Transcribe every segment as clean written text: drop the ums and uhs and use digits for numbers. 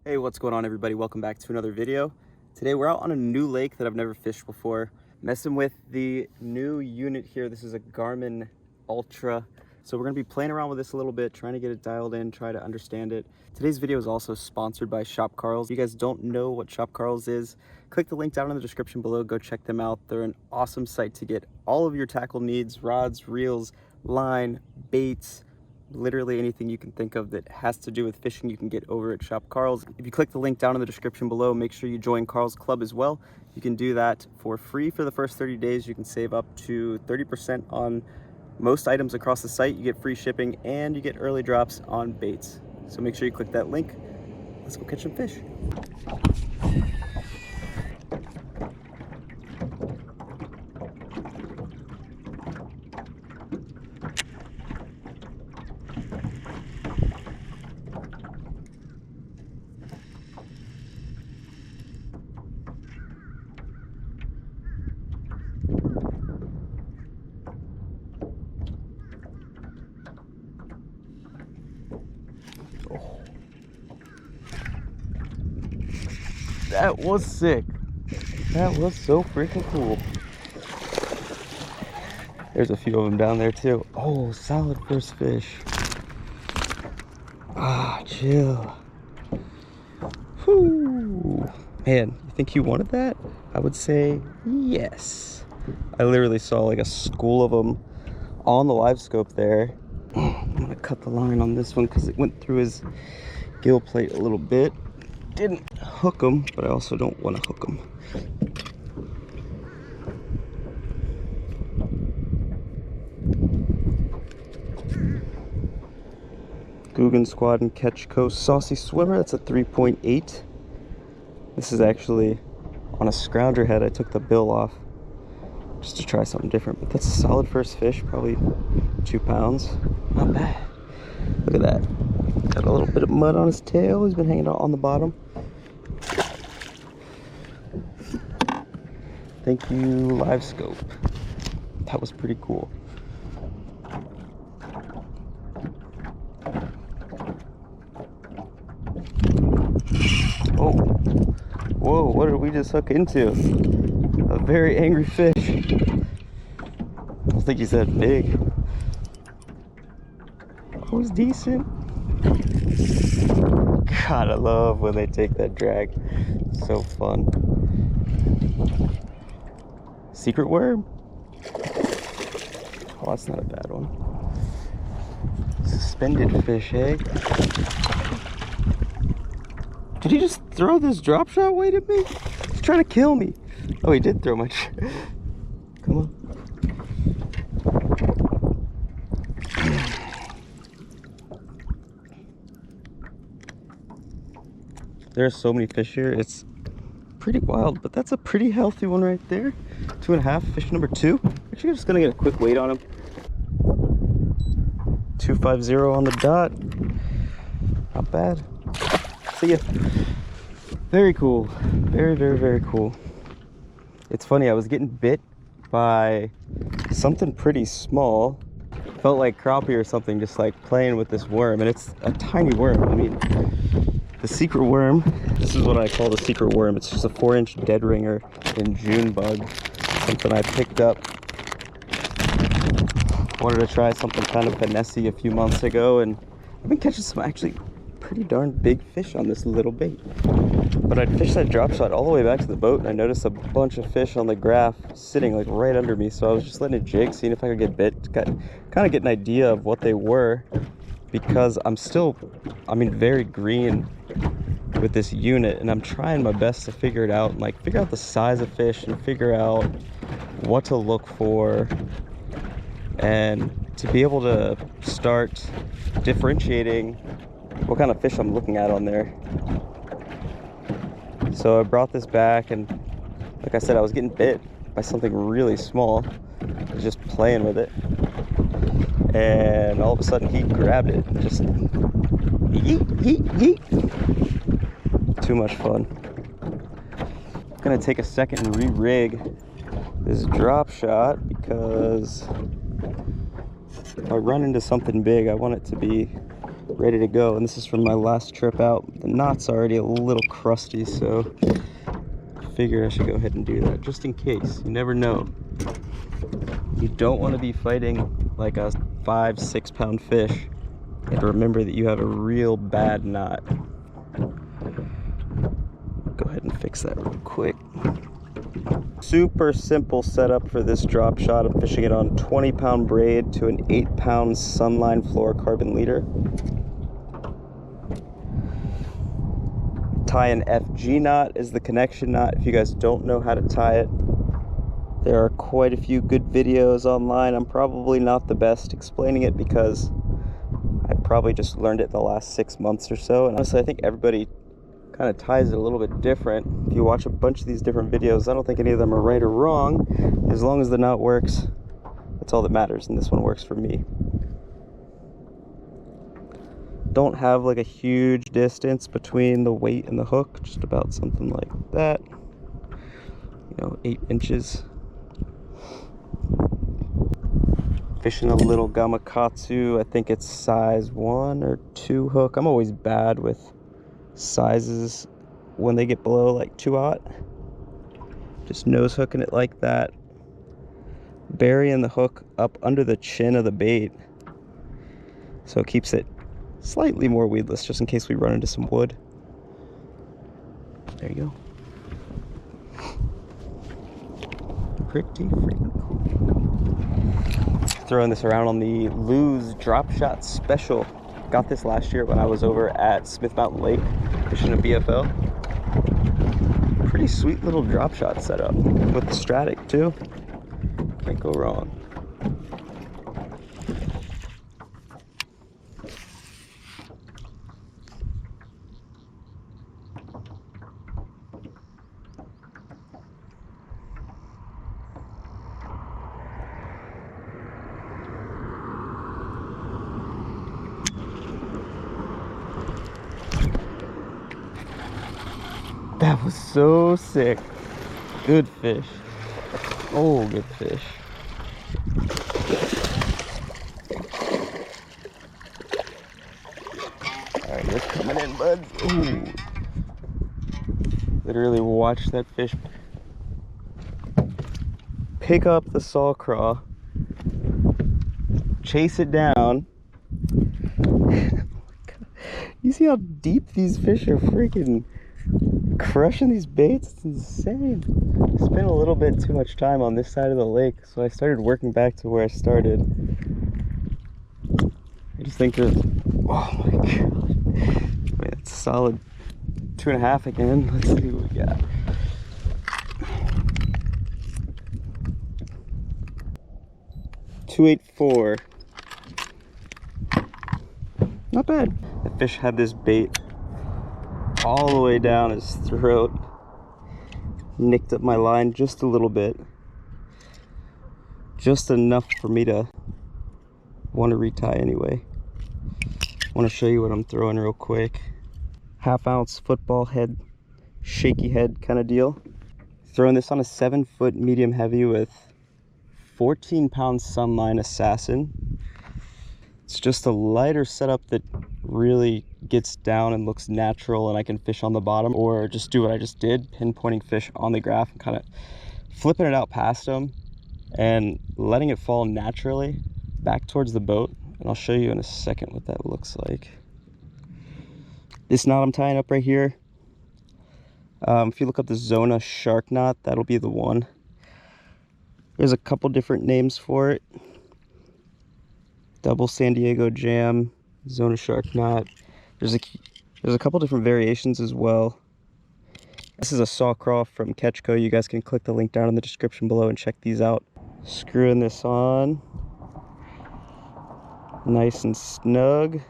Hey, what's going on everybody? Welcome back to another video. Today we're out on a new lake that I've never fished before, messing with the new unit here. This is a Garmin Ultra. So we're gonna be playing around with this a little bit, trying to get it dialed in, try to understand it. Today's video is also sponsored by Shop Karls. If you guys don't know what Shop Karls is, click the link down in the description below, go check them out. They're an awesome site to get all of your tackle needs, rods, reels, line, baits, literally anything you can think of that has to do with fishing you can get over at Shop Karls. If you click the link down in the description below, make sure you join Karls Club as well. You can do that for free for the first 30 days. You can save up to 30% on most items across the site. You get free shipping and you get early drops on baits. So make sure you click that link. Let's go catch some fish. That was sick. That was so freaking cool. There's a few of them down there too. Oh, solid first fish. Ah, chill. Whew. Man, you think you wanted that? I would say yes. I literally saw like a school of them on the live scope there. I'm gonna cut the line on this one because it went through his gill plate a little bit. Didn't hook them, but I also don't want to hook them. Guggen Squad and Catch Coast Saucy Swimmer. That's a 3.8. This is actually on a scrounger head. I took the bill off just to try something different, but that's a solid first fish, probably 2 pounds. Not bad. Look at that. Got a little bit of mud on his tail. He's been hanging out on the bottom. Thank you, livescope. That was pretty cool. Oh, whoa, what did we just hook into? A very angry fish. I don't think he's that big. That was decent. God, I love when they take that drag. So fun. Secret worm? Oh, that's not a bad one. Suspended fish, eh? Did he just throw this drop shot weight at me? He's trying to kill me. Oh, he did throw my... Come on. There are so many fish here. It's pretty wild, but that's a pretty healthy one right there. 2.5, fish number 2. Actually, I'm just gonna get a quick weight on him. 250 on the dot. Not bad. See ya. Very cool. Very, very, very cool. It's funny, I was getting bit by something pretty small. Felt like crappie or something, just like playing with this worm, and it's a tiny worm. I mean, the secret worm, this is what I call the secret worm. It's just a 4-inch dead ringer in June bug. Something I picked up. Wanted to try something kind of finessey a few months ago, and I've been catching some actually pretty darn big fish on this little bait. But I'd fished that drop shot all the way back to the boat, and I noticed a bunch of fish on the graph sitting like right under me. So I was just letting it jig, seeing if I could get bit, kind of get an idea of what they were, because I'm still, very green with this unit, and I'm trying my best to figure it out, and like figure out the size of fish and figure out what to look for, and to be able to start differentiating what kind of fish I'm looking at on there. So I brought this back, and like I said, I was getting bit by something really small. I was just playing with it, and all of a sudden he grabbed it, just yeet, yeet, yeet. Too much fun. I'm gonna take a second and re-rig this drop shot, because if I run into something big, I want it to be ready to go. And this is from my last trip out. The knot's already a little crusty, so I figured I should go ahead and do that just in case. You never know. You don't want to be fighting like a 5-6 pound fish and remember that you have a real bad knot. Go ahead and fix that real quick. Super simple setup for this drop shot. I'm fishing it on 20-pound braid to an 8-pound Sunline fluorocarbon leader. Tie an FG knot as the connection knot. If you guys don't know how to tie it, there are quite a few good videos online. I'm probably not the best explaining it because I probably just learned it the last 6 months or so. And honestly, I think everybody kind of ties it a little bit different. If you watch a bunch of these different videos, I don't think any of them are right or wrong. As long as the knot works, that's all that matters, and this one works for me. Don't have like a huge distance between the weight and the hook, just about something like that. You know, 8 inches. Fishing a little Gamakatsu. I think it's size 1 or 2 hook. I'm always bad with sizes when they get below like 2/0. Just nose hooking it like that, burying the hook up under the chin of the bait so it keeps it slightly more weedless, just in case we run into some wood. There you go. Pretty freaking cool. Throwing this around on the Lose Drop Shot Special. Got this last year when I was over at Smith Mountain Lake fishing a BFL. Pretty sweet little drop shot setup with the Stratic too. Can't go wrong. That was so sick. Good fish. Oh, good fish. Alright, it's coming in, bud. Ooh. Literally watch that fish pick up the saw craw, chase it down. You see how deep these fish are freaking crushing these baits? It's insane. I spent a little bit too much time on this side of the lake, so I started working back to where I started. I just think there's, oh my god, I mean, it's a solid 2.5 again. Let's see what we got. .284. Not bad. The fish had this bait all the way down his throat. Nicked up my line just a little bit. Just enough for me to want to retie anyway. I want to show you what I'm throwing real quick. 1/2 ounce football head, shaky head kind of deal. Throwing this on a 7-foot medium heavy with 14-pound Sunline Assassin. It's just a lighter setup that really gets down and looks natural, and I can fish on the bottom or just do what I just did, pinpointing fish on the graph and kind of flipping it out past them and letting it fall naturally back towards the boat. And I'll show you in a second what that looks like. This knot I'm tying up right here, if you look up the Zona shark knot, that'll be the one. There's a couple different names for it. Double San Diego Jam, Zona shark knot. There's a couple different variations as well. This is a saw craw from Ketchco. You guys can click the link down in the description below and check these out. Screwing this on, nice and snug.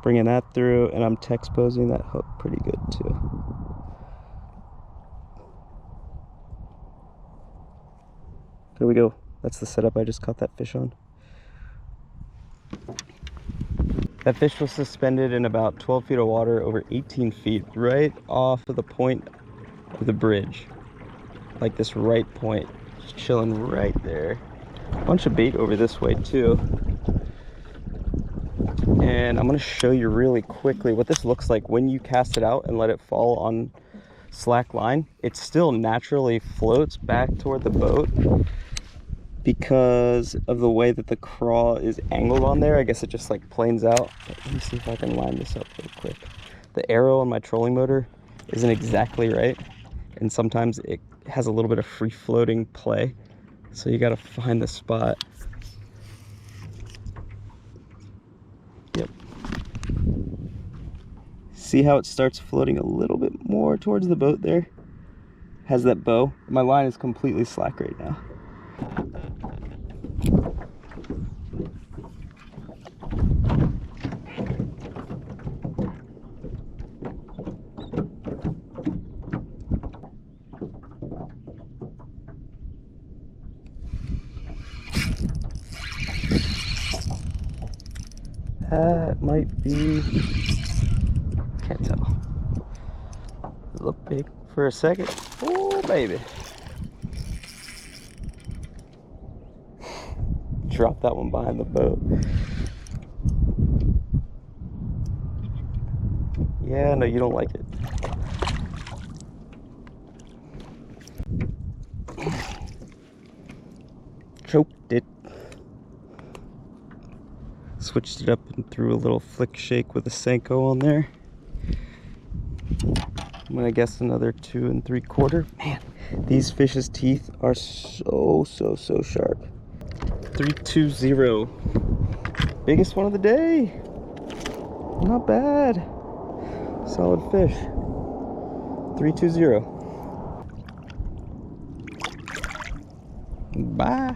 Bringing that through, and I'm Texposing that hook pretty good too. There we go. That's the setup I just caught that fish on. That fish was suspended in about 12 feet of water over 18 feet, right off of the point of the bridge. Like this right point, just chilling right there. A bunch of bait over this way too. And I'm gonna show you really quickly what this looks like when you cast it out and let it fall on slack line. It still naturally floats back toward the boat because of the way that the crawl is angled on there. I guess it just like planes out. But let me see if I can line this up real quick. The arrow on my trolling motor isn't exactly right, and sometimes it has a little bit of free floating play, so you got to find the spot. Yep. See how it starts floating a little bit more towards the boat there? Has that bow. My line is completely slack right now. That might be, can't tell. It looked big for a second. Oh, baby. Drop that one behind the boat. Yeah, no, you don't like it. Choked it. Switched it up and threw a little flick shake with a Senko on there. I'm gonna guess another 2 3/4. Man, these fish's teeth are so sharp. 320. Biggest one of the day. Not bad. Solid fish. 320. Bye.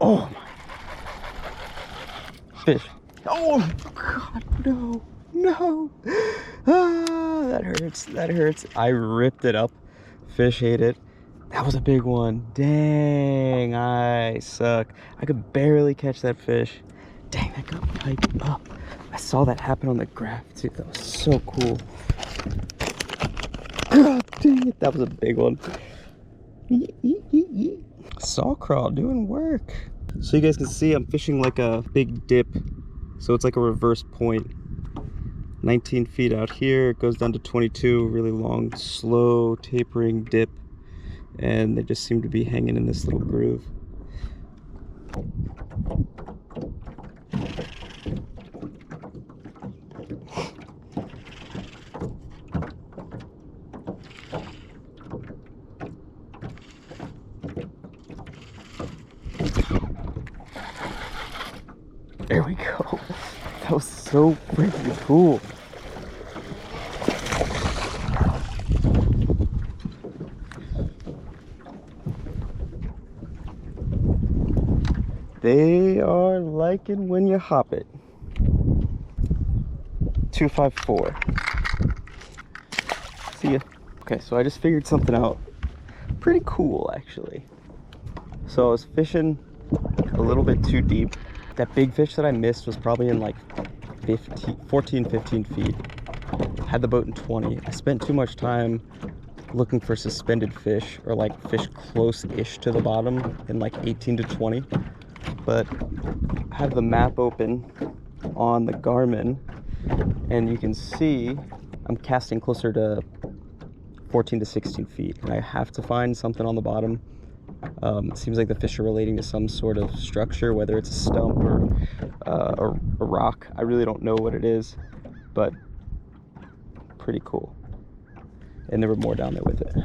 Oh my fish. Oh God, no, no. Ah, that hurts, that hurts. I ripped it up. Fish ate it. That was a big one. Dang, I suck. I could barely catch that fish. Dang, that got piped up. I saw that happen on the graph too. That was so cool. God dang it, that was a big one. Saw crawl doing work. So you guys can see I'm fishing like a big dip, so it's like a reverse point. 19 feet out here, it goes down to 22, really long, slow tapering dip, and they just seem to be hanging in this little groove. There we go. That was so freaking cool. They are liking when you hop it. 254. See ya. Okay, so I just figured something out. Pretty cool, actually. So I was fishing a little bit too deep. That big fish that I missed was probably in like 14, 15 feet. Had the boat in 20. I spent too much time looking for suspended fish, or like fish close-ish to the bottom in like 18 to 20. But I have the map open on the Garmin, and you can see I'm casting closer to 14 to 16 feet, and I have to find something on the bottom. It seems like the fish are relating to some sort of structure, whether it's a stump or a rock. I really don't know what it is, but pretty cool. And there were more down there with it.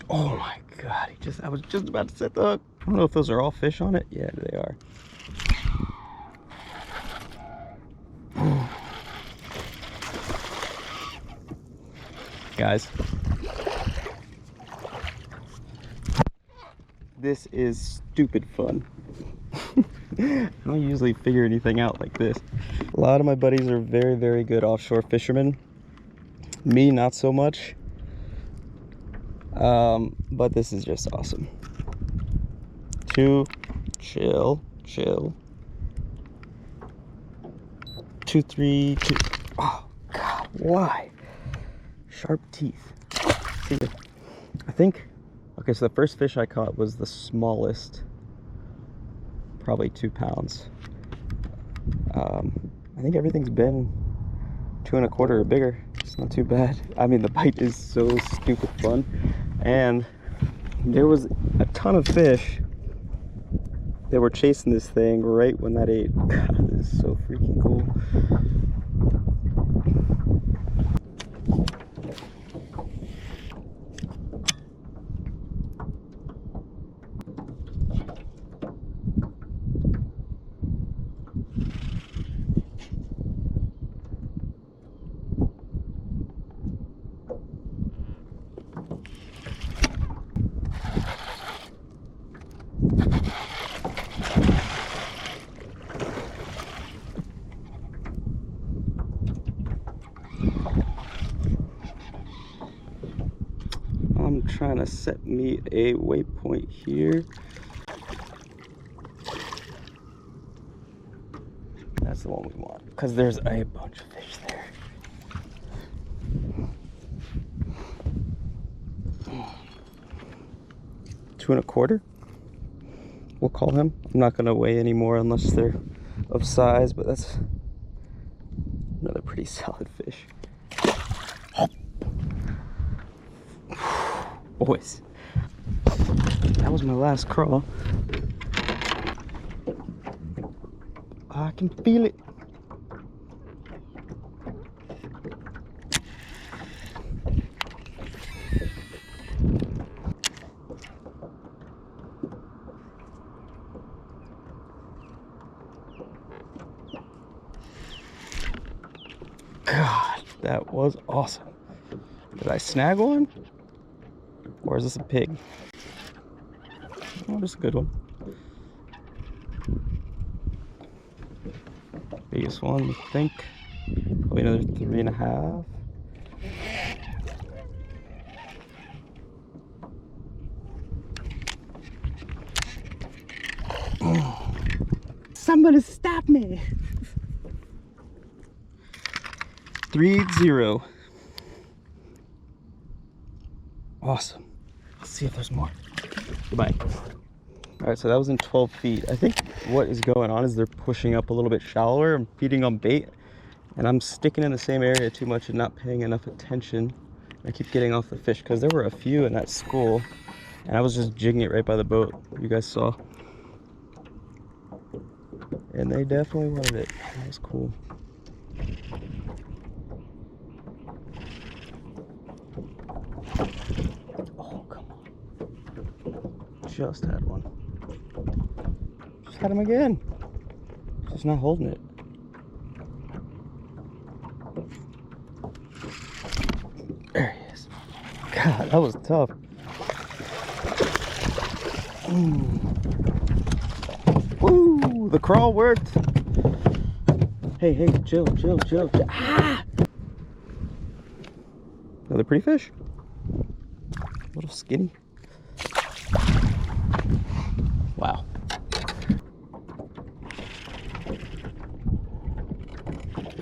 Oh my God, I was just about to set the hook. I don't know if those are all fish on it. Yeah, they are. Guys, this is stupid fun. I don't usually figure anything out like this. A lot of my buddies are very, very good offshore fishermen. Me, not so much. But this is just awesome. Chill. 2, 3, 2. Oh God, why? Sharp teeth. See, I think, okay, so the first fish I caught was the smallest, probably 2 pounds. I think everything's been 2 1/4 or bigger. It's not too bad. I mean, the bite is so stupid fun, and there was a ton of fish that were chasing this thing right when that ate. God, this is so freaking cool. I'm trying to set me a waypoint here. That's the one we want, because there's a bunch of fish there. Two 1/4. We'll call him. I'm not going to weigh anymore unless they're of size, but that's another pretty solid fish. Boys, that was my last crawl. I can feel it. God, that was awesome. Did I snag one? Or is this a pig? Oh, this is a good one. Biggest one, I think. Probably another 3 1/2. Somebody stop me! 3-0. Awesome. Let's see if there's more. Goodbye. All right, so that was in 12 feet. I think what is going on is they're pushing up a little bit shallower. I'm feeding on bait, and I'm sticking in the same area too much and not paying enough attention. I keep getting off the fish because there were a few in that school, and I was just jigging it right by the boat. You guys saw. And they definitely wanted it. That was cool. Oh, come on. Just had one. Just had him again. Just not holding it. There he is. God, that was tough. Woo! The crawl worked. Hey, chill. Ah! Another pretty fish. A little skinny. Wow.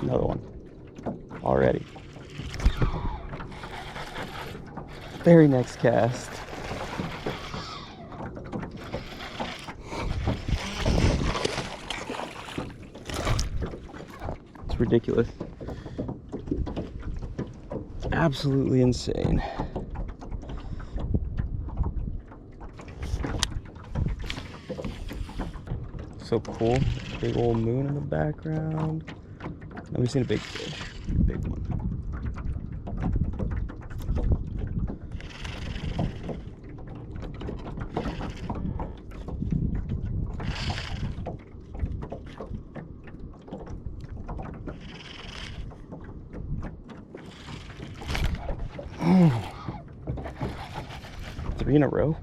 Another one. Already. Very next cast. It's ridiculous. Absolutely insane. So cool. Big old moon in the background. Now we've seen a big fish. Big one. Three in a row.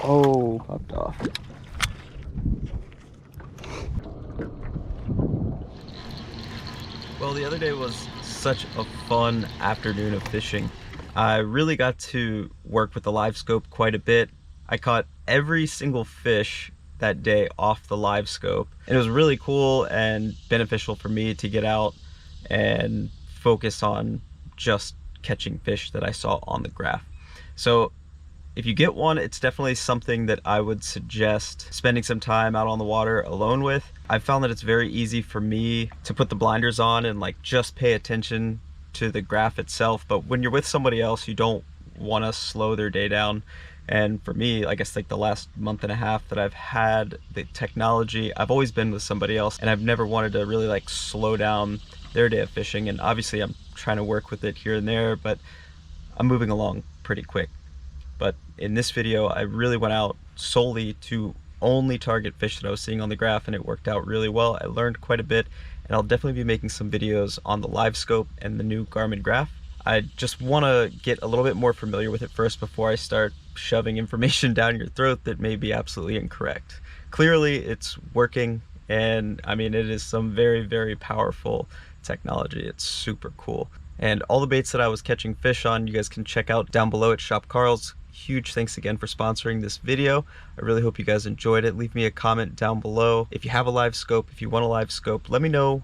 Oh, popped off. Well, the other day was such a fun afternoon of fishing. I really got to work with the live scope quite a bit. I caught every single fish that day off the live scope. And it was really cool and beneficial for me to get out and focus on just catching fish that I saw on the graph. So if you get one, it's definitely something that I would suggest spending some time out on the water alone with. I've found that it's very easy for me to put the blinders on and like just pay attention to the graph itself. But when you're with somebody else, you don't want to slow their day down. And for me, I guess like the last month and a half that I've had the technology, I've always been with somebody else and I've never wanted to really like slow down their day of fishing. And obviously I'm trying to work with it here and there, but I'm moving along pretty quick. But in this video, I really went out solely to only target fish that I was seeing on the graph, and it worked out really well. I learned quite a bit, and I'll definitely be making some videos on the live scope and the new Garmin graph. I just want to get a little bit more familiar with it first before I start shoving information down your throat that may be absolutely incorrect. Clearly, it's working, and I mean, it is some very, very powerful technology. It's super cool. And all the baits that I was catching fish on, you guys can check out down below at Shop Carl's. Huge thanks again for sponsoring this video. I really hope you guys enjoyed it. Leave me a comment down below. If you have a live scope, if you want a live scope, let me know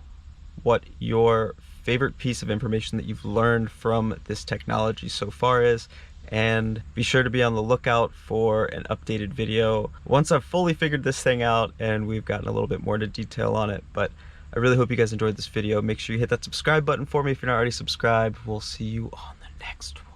what your favorite piece of information that you've learned from this technology so far is. And be sure to be on the lookout for an updated video once I've fully figured this thing out and we've gotten a little bit more into detail on it. But I really hope you guys enjoyed this video. Make sure you hit that subscribe button for me if you're not already subscribed. We'll see you on the next one.